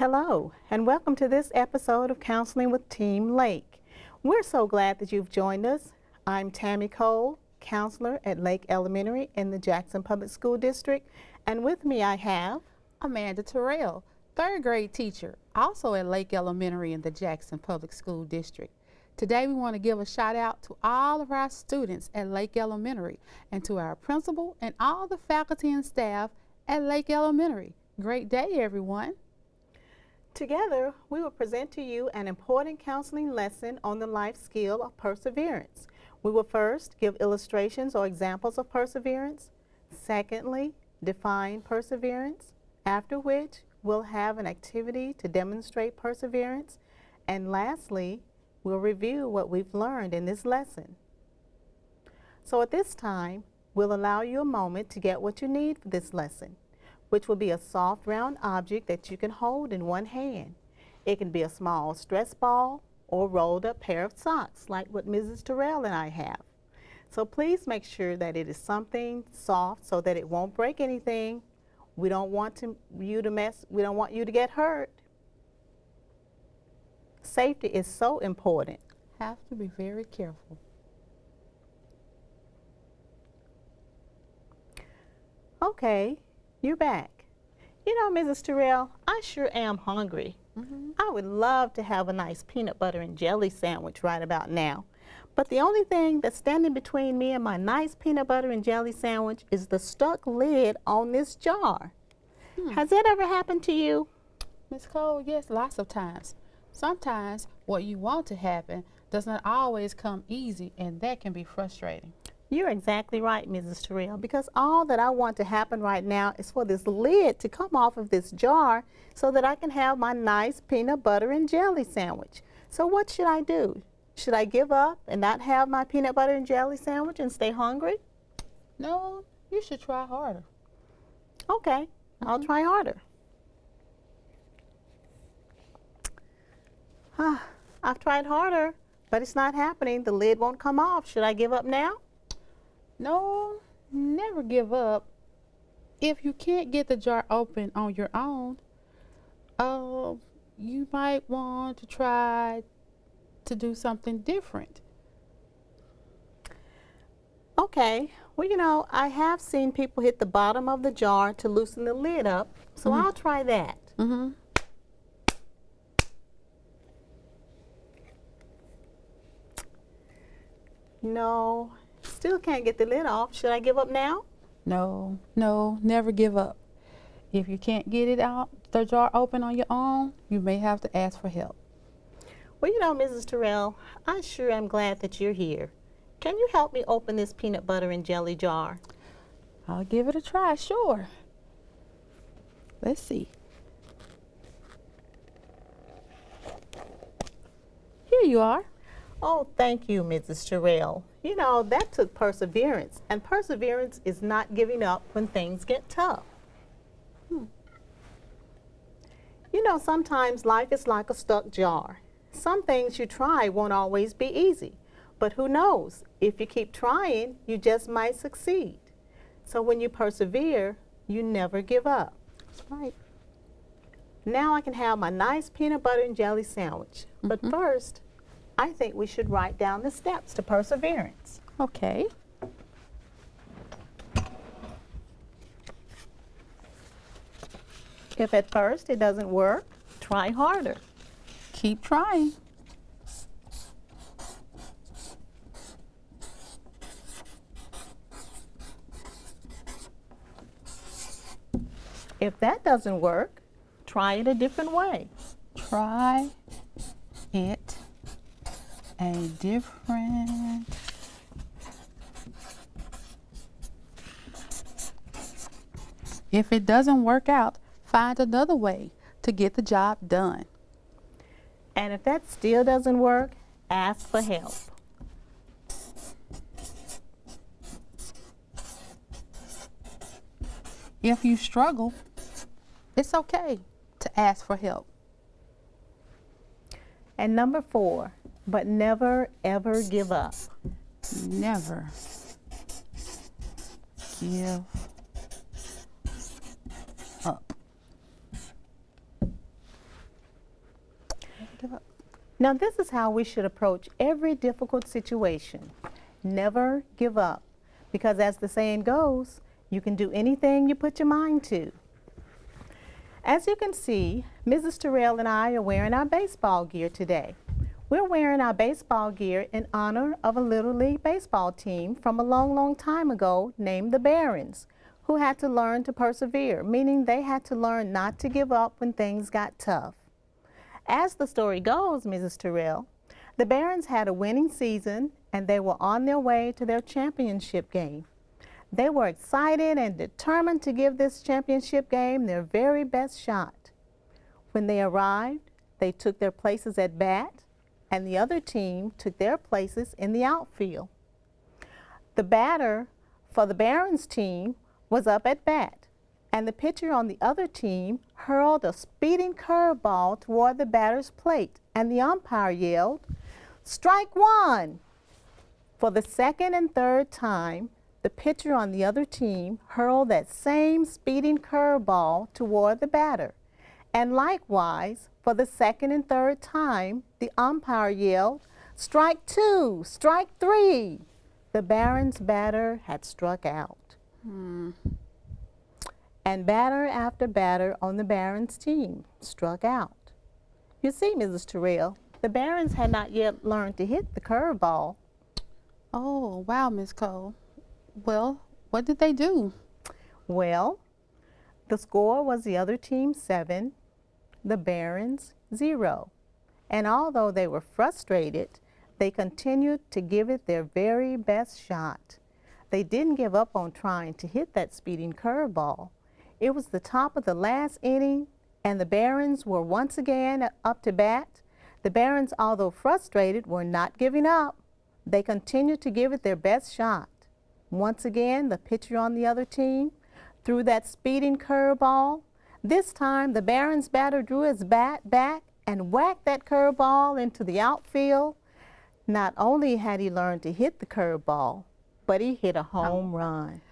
Hello, and welcome to this episode of Counseling with Team Lake. We're so glad that you've joined us. I'm Tammy Cole, counselor at Lake Elementary in the Jackson Public School District, and with me I have Amanda Terrell, third grade teacher, also at Lake Elementary in the Jackson Public School District. Today we want to give a shout out to all of our students at Lake Elementary and to our principal and all the faculty and staff at Lake Elementary. Great day, everyone. Together, we will present to you an important counseling lesson on the life skill of perseverance. We will first give illustrations or examples of perseverance. Secondly, define perseverance, after which we'll have an activity to demonstrate perseverance. And lastly, we'll review what we've learned in this lesson. So at this time, we'll allow you a moment to get what you need for this lesson, which will be a soft round object that you can hold in one hand. It can be a small stress ball or rolled up pair of socks like what Mrs. Terrell and I have. So please make sure that it is something soft so that it won't break anything. We don't want you to get hurt. Safety is so important. Have to be very careful. Okay, you're back. You know, Mrs. Terrell, I sure am hungry. I would love to have a nice peanut butter and jelly sandwich right about now. But the only thing that's standing between me and my nice peanut butter and jelly sandwich is the stuck lid on this jar. Has that ever happened to you? Miss Cole, yes, lots of times. Sometimes what you want to happen does not always come easy, and that can be frustrating. You're exactly right, Mrs. Terrell, because all that I want to happen right now is for this lid to come off of this jar so that I can have my nice peanut butter and jelly sandwich. So what should I do? Should I give up and not have my peanut butter and jelly sandwich and stay hungry? No, you should try harder. Okay, I'll try harder. I've tried harder, but it's not happening. The lid won't come off. Should I give up now? No, never give up. If you can't get the jar open on your own, you might want to try to do something different. Okay, well, you know, I have seen people hit the bottom of the jar to loosen the lid up, so I'll try that. No, still can't get the lid off. Should I give up now? No, never give up. If you can't get it out, the jar open on your own, you may have to ask for help. Well, you know, Mrs. Terrell, I sure am glad that you're here. Can you help me open this peanut butter and jelly jar? I'll give it a try, sure. Let's see. Here you are. Oh, thank you, Mrs. Terrell. You know, that took perseverance, and perseverance is not giving up when things get tough. You know, sometimes life is like a stuck jar. Some things you try won't always be easy, but who knows? If you keep trying, you just might succeed. So when you persevere, you never give up. That's right. Now I can have my nice peanut butter and jelly sandwich. But first, I think we should write down the steps to perseverance. Okay. If at first it doesn't work, try harder. Keep trying. If that doesn't work, try it a different way. Try it a different If it doesn't work out, find another way to get the job done. And if that still doesn't work, ask for help. If you struggle, it's okay to ask for help. And number 4, but never ever give up. Never give up. up. Now, this is how we should approach every difficult situation. Never give up, because as the saying goes, you can do anything you put your mind to. As you can see, Mrs. Terrell and I are wearing our baseball gear today. We're wearing our baseball gear in honor of a Little League baseball team from a long, long time ago named the Barons, who had to learn to persevere, meaning they had to learn not to give up when things got tough. As the story goes, Mrs. Terrell, the Barons had a winning season and they were on their way to their championship game. They were excited and determined to give this championship game their very best shot. When they arrived, they took their places at bat, and the other team took their places in the outfield. The batter for the Barons team was up at bat, and the pitcher on the other team hurled a speeding curveball toward the batter's plate, and the umpire yelled, "Strike one!" For the second and third time, the pitcher on the other team hurled that same speeding curveball toward the batter. And likewise, for the second and third time, the umpire yelled, "Strike two! Strike three!" The Barons batter had struck out. And batter after batter on the Barons team struck out. You see, Mrs. Terrell, the Barons had not yet learned to hit the curveball. Oh, wow, Miss Cole. Well, what did they do? Well, the score was the other team 7, the Barons 0. And although they were frustrated, they continued to give it their very best shot. They didn't give up on trying to hit that speeding curveball. It was the top of the last inning, and the Barons were once again up to bat. The Barons, although frustrated, were not giving up. They continued to give it their best shot. Once again, the pitcher on the other team threw that speeding curveball. This time, the Barons batter drew his bat back and whacked that curveball into the outfield. Not only had he learned to hit the curveball, but he hit a home run.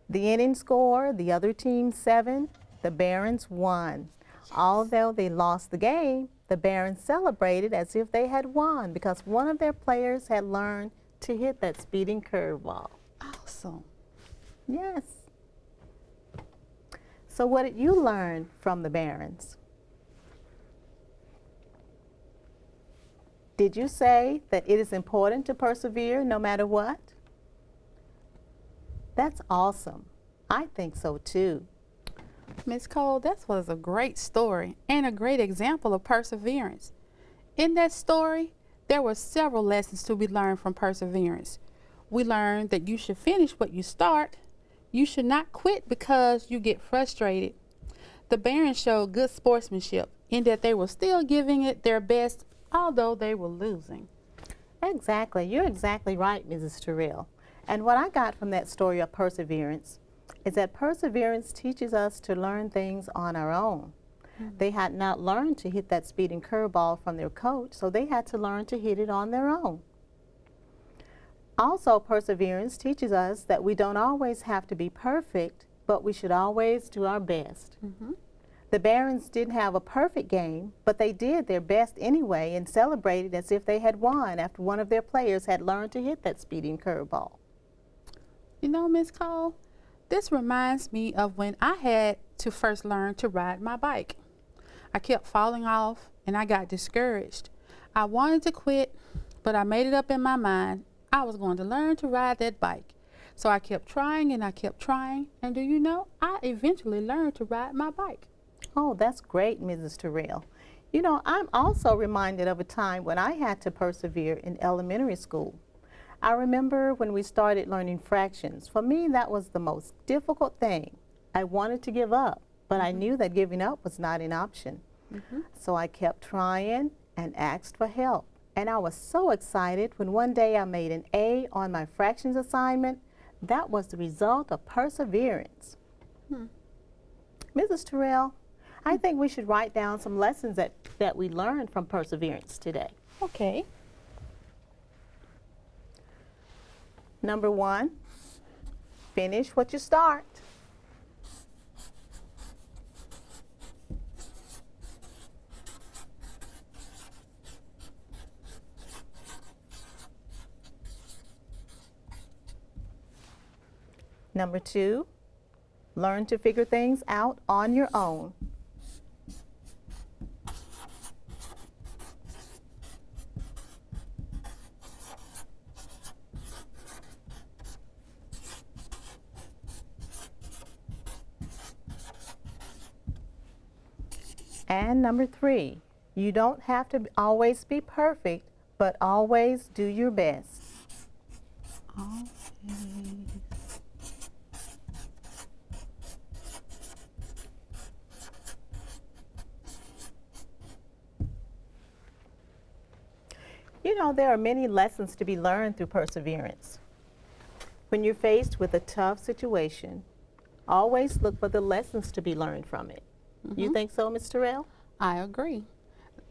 The inning score, the other team 7, the Barons 1. Although they lost the game, the Barons celebrated as if they had won because one of their players had learned to hit that speeding curveball. Awesome. Yes. So what did you learn from the Barons? Did you say that it is important to persevere no matter what? That's awesome. I think so too. Miss Cole, that was a great story and a great example of perseverance. In that story, there were several lessons to be learned from perseverance. We learned that you should finish what you start. You should not quit because you get frustrated. The Barons showed good sportsmanship in that they were still giving it their best, although they were losing. Exactly. You're exactly right, Mrs. Terrell. And what I got from that story of perseverance is that perseverance teaches us to learn things on our own. They had not learned to hit that speeding curveball from their coach, so they had to learn to hit it on their own. Also, perseverance teaches us that we don't always have to be perfect, but we should always do our best. The Barons didn't have a perfect game, but they did their best anyway and celebrated as if they had won after one of their players had learned to hit that speeding curveball. You know, Miss Cole, this reminds me of when I had to first learn to ride my bike. I kept falling off and I got discouraged. I wanted to quit, but I made it up in my mind I was going to learn to ride that bike. So I kept trying and I kept trying, and do you know, I eventually learned to ride my bike. Oh, that's great, Mrs. Terrell. You know, I'm also reminded of a time when I had to persevere in elementary school. I remember when we started learning fractions. For me, that was the most difficult thing. I wanted to give up, but I knew that giving up was not an option. So I kept trying and asked for help. And I was so excited when one day I made an A on my fractions assignment. That was the result of perseverance. Mrs. Terrell, I think we should write down some lessons that we learned from perseverance today. Okay. Number 1, finish what you start. Number 2, learn to figure things out on your own. And number 3, you don't have to always be perfect, but always do your best. You know, there are many lessons to be learned through perseverance. When you're faced with a tough situation, always look for the lessons to be learned from it. You think so, Ms. Terrell? I agree.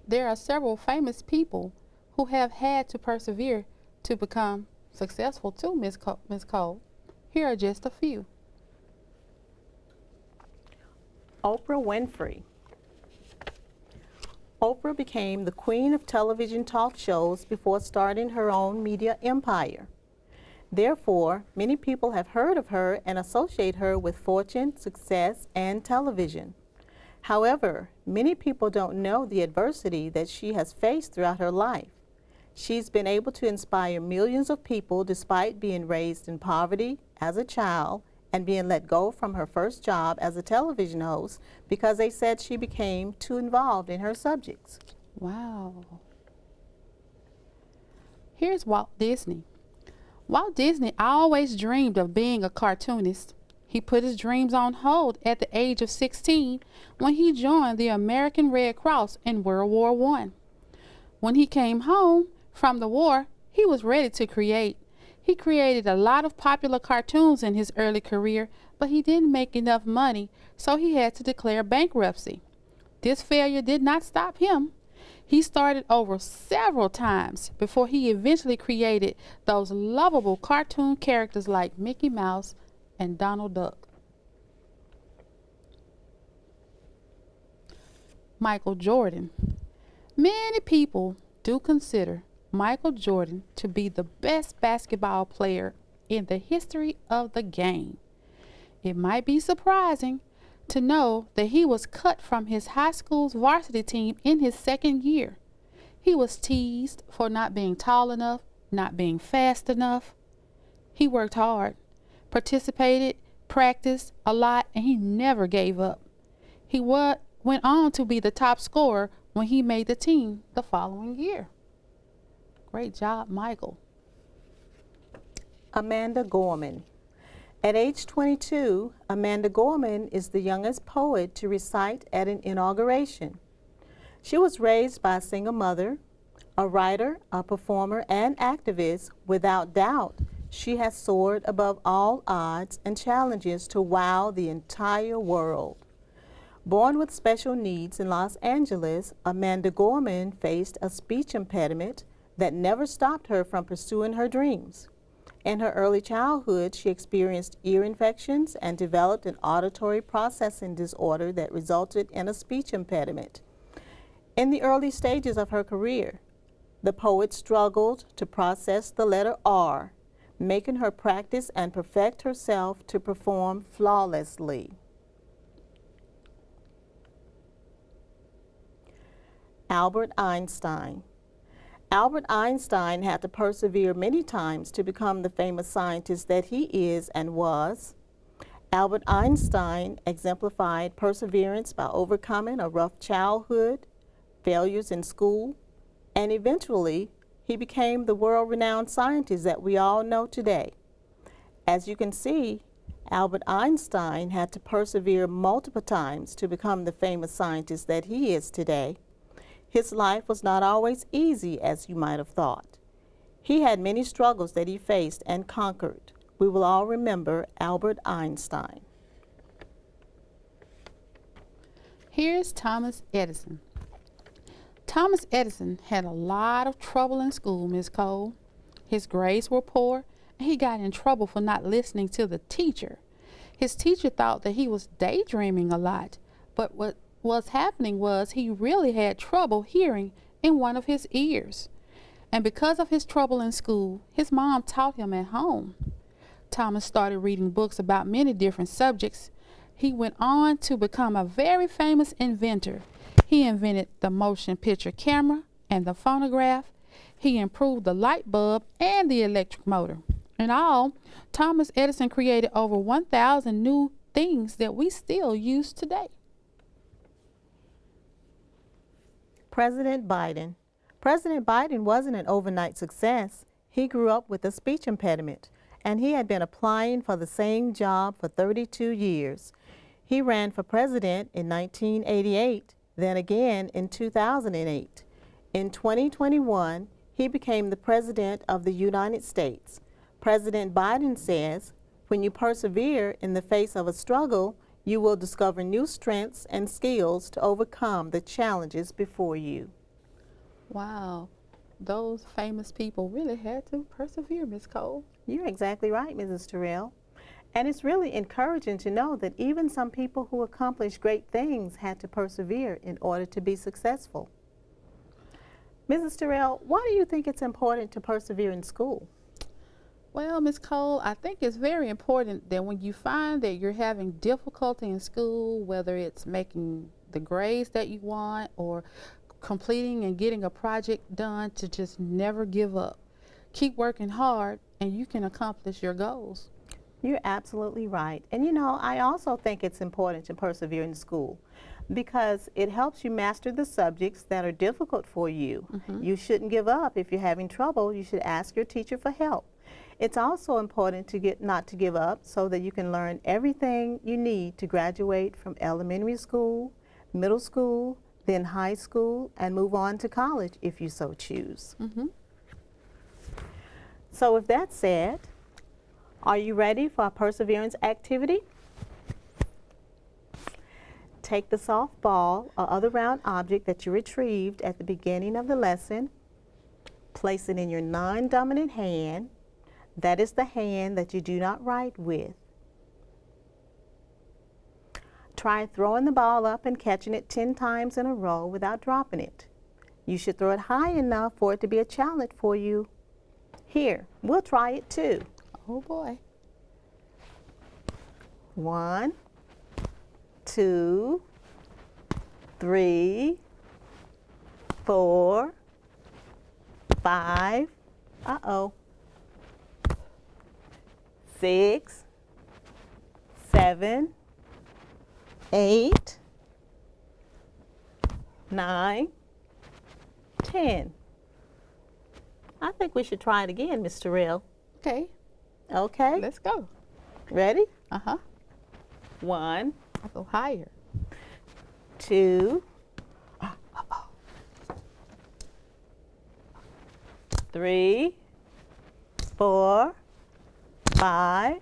There are several famous people who have had to persevere to become successful too, Ms. Cole. Here are just a few. Oprah Winfrey. Oprah became the queen of television talk shows before starting her own media empire. Therefore, many people have heard of her and associate her with fortune, success, and television. However, many people don't know the adversity that she has faced throughout her life. She's been able to inspire millions of people despite being raised in poverty as a child and being let go from her first job as a television host because they said she became too involved in her subjects. Wow. Here's Walt Disney. Walt Disney always dreamed of being a cartoonist. He put his dreams on hold at the age of 16 when he joined the American Red Cross in World War I. When he came home from the war, he was ready to create. He created a lot of popular cartoons in his early career, but he didn't make enough money, so he had to declare bankruptcy. This failure did not stop him. He started over several times before he eventually created those lovable cartoon characters like Mickey Mouse and Donald Duck. Michael Jordan. Many people do consider Michael Jordan to be the best basketball player in the history of the game. It might be surprising to know that he was cut from his high school's varsity team in his second year. He was teased for not being tall enough, not being fast enough. He worked hard, participated, practiced a lot, and he never gave up. He went on to be the top scorer when he made the team the following year. Great job, Michael. Amanda Gorman. At age 22, Amanda Gorman is the youngest poet to recite at an inauguration. She was raised by a single mother, a writer, a performer, and activist. Without doubt, she has soared above all odds and challenges to wow the entire world. Born with special needs in Los Angeles, Amanda Gorman faced a speech impediment that never stopped her from pursuing her dreams. In her early childhood, she experienced ear infections and developed an auditory processing disorder that resulted in a speech impediment. In the early stages of her career, the poet struggled to process the letter R, making her practice and perfect herself to perform flawlessly. Albert Einstein. Albert Einstein had to persevere many times to become the famous scientist that he is and was. Albert Einstein exemplified perseverance by overcoming a rough childhood, failures in school, and eventually he became the world-renowned scientist that we all know today. As you can see, Albert Einstein had to persevere multiple times to become the famous scientist that he is today. His life was not always easy, as you might have thought. He had many struggles that he faced and conquered. We will all remember Albert Einstein. Here's Thomas Edison. Thomas Edison had a lot of trouble in school, Ms. Cole. His grades were poor, and he got in trouble for not listening to the teacher. His teacher thought that he was daydreaming a lot, but what was happening was he really had trouble hearing in one of his ears. And because of his trouble in school, his mom taught him at home. Thomas started reading books about many different subjects. He went on to become a very famous inventor. He invented the motion picture camera and the phonograph. He improved the light bulb and the electric motor. In all, Thomas Edison created over 1,000 new things that we still use today. President Biden. President Biden wasn't an overnight success. He grew up with a speech impediment, and he had been applying for the same job for 32 years. He ran for president in 1988, then again in 2008. In 2021, he became the President of the United States. President Biden says, when you persevere in the face of a struggle, you will discover new strengths and skills to overcome the challenges before you. Wow, those famous people really had to persevere, Ms. Cole. You're exactly right, Mrs. Terrell. And it's really encouraging to know that even some people who accomplished great things had to persevere in order to be successful. Mrs. Terrell, why do you think it's important to persevere in school? Well, Ms. Cole, I think it's very important that when you find that you're having difficulty in school, whether it's making the grades that you want or completing and getting a project done, to just never give up. Keep working hard and you can accomplish your goals. You're absolutely right. And you know, I also think it's important to persevere in school because it helps you master the subjects that are difficult for you. You shouldn't give up. If you're having trouble, you should ask your teacher for help. It's also important to not to give up so that you can learn everything you need to graduate from elementary school, middle school, then high school, and move on to college if you so choose. So with that said, are you ready for a perseverance activity? Take the soft ball or other round object that you retrieved at the beginning of the lesson, place it in your non-dominant hand. That is the hand that you do not write with. Try throwing the ball up and catching it 10 times in a row without dropping it. You should throw it high enough for it to be a challenge for you. Here, we'll try it too. Oh boy. 1, 2, 3, 4, 5. Uh-oh. 6, 7, 8, 9, 10. I think we should try it again, Ms. Terrell. Okay, Okay, let's go. ready? 1. 1, I'll go higher. 2, 3, 4, 5,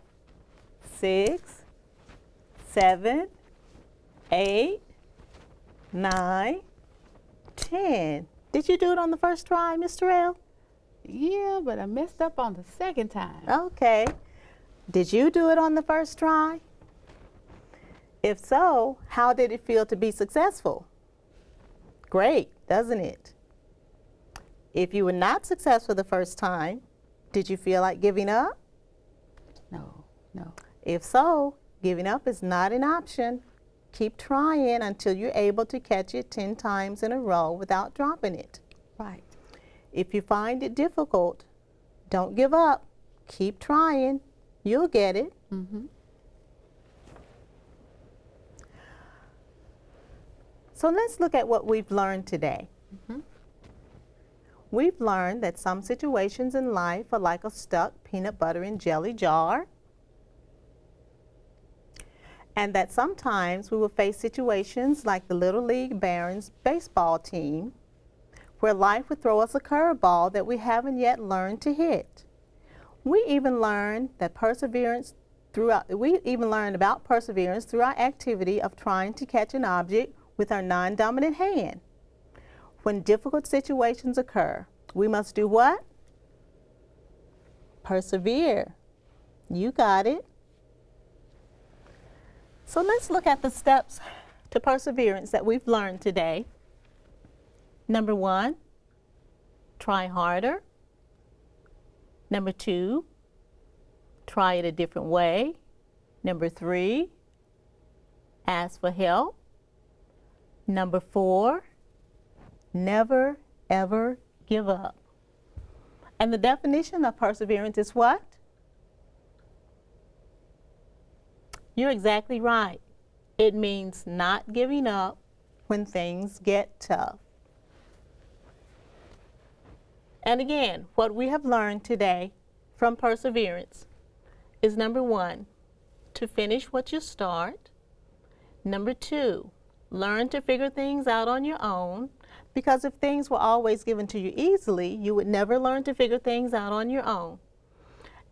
6, 7, 8, 9, 10. Did you do it on the first try, Mr. Terrell? Yeah, but I messed up on the second time. Okay. Did you do it on the first try? If so, how did it feel to be successful? Great, doesn't it? If you were not successful the first time, did you feel like giving up? No. If so, giving up is not an option. Keep trying until you're able to catch it 10 times in a row without dropping it. Right. If you find it difficult, don't give up. Keep trying. You'll get it. So let's look at what we've learned today. We've learned that some situations in life are like a stuck peanut butter and jelly jar, and that sometimes we will face situations like the Little League Barons baseball team, where life would throw us a curveball that we haven't yet learned to hit. We even learned about perseverance through our activity of trying to catch an object with our non-dominant hand. When difficult situations occur, we must do what? Persevere. You got it. So let's look at the steps to perseverance that we've learned today. Number 1, try harder. Number 2, try it a different way. Number 3, ask for help. Number 4, never, ever give up. And the definition of perseverance is what? You're exactly right. It means not giving up when things get tough. And again, what we have learned today from perseverance is number 1, to finish what you start. Number 2, learn to figure things out on your own, because if things were always given to you easily, you would never learn to figure things out on your own.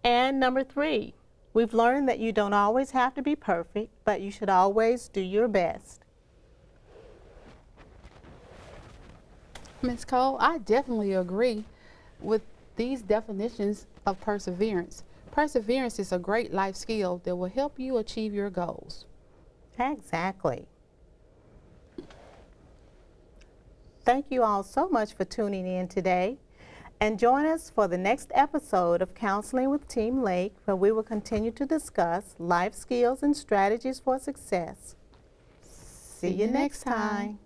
And number 3, we've learned that you don't always have to be perfect, but you should always do your best. Ms. Cole, I definitely agree with these definitions of perseverance. Perseverance is a great life skill that will help you achieve your goals. Exactly. Thank you all so much for tuning in today. And join us for the next episode of Counseling with Team Lake, where we will continue to discuss life skills and strategies for success. See you next time.